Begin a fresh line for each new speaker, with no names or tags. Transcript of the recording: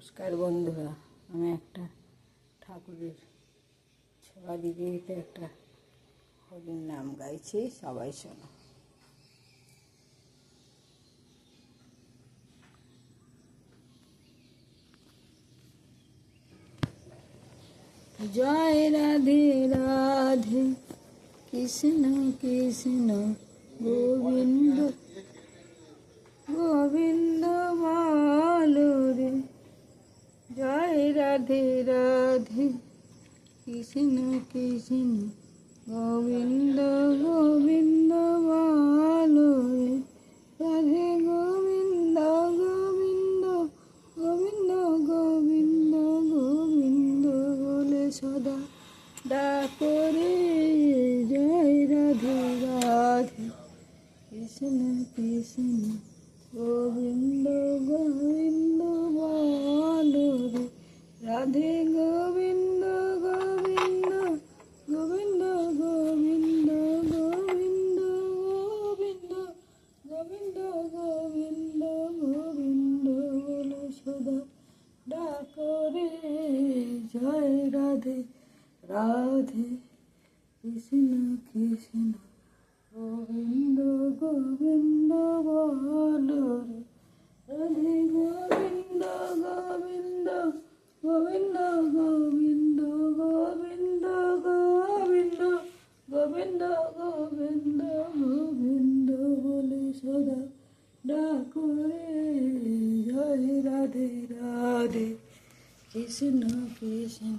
নমস্কার বন্ধুরা, আমি একটা ঠাকুরের ছোঁয়া দিতে দিতে একটা হরির নাম গাইছি, সবাই শোনো। জয় রাধে রাধে কৃষ্ণ কৃষ্ণ গোবিন্দ গোবিন্দ বলো রে। জয় রাধে রাধে কৃষ্ণ কৃষ্ণ গোবিন্দ গোবিন্দ বলো রে। রাধে গোবিন্দ গোবিন্দ গোবিন্দ গোবিন্দ গোবিন্দ বলে সদা ডাকো রে। জয় রাধে রাধে কৃষ্ণ কৃষ্ণ গোবিন্দ গোবিন্দ বলো রে। রাধে গোবিন্দ গোবিন্দ গোবিন্দ গোবিন্দ গোবিন্দ গোবিন্দ গোবিন্দ গোবিন্দ গোবিন্দ বলে সদা ডাকো রে। জয় রাধে রাধে কৃষ্ণ কৃষ্ণ গোবিন্দ গোবিন্দ বলো রে। রাধে গোবিন্দ গোবিন্দ গোবিন্দ গোবিন্দ গোবিন্দ গোবিন্দ গোবিন্দ গোবিন্দ গোবিন্দ বলে সদা ডাকো রে। জয় রাধে রাধে কৃষ্ণ কৃষ্ণ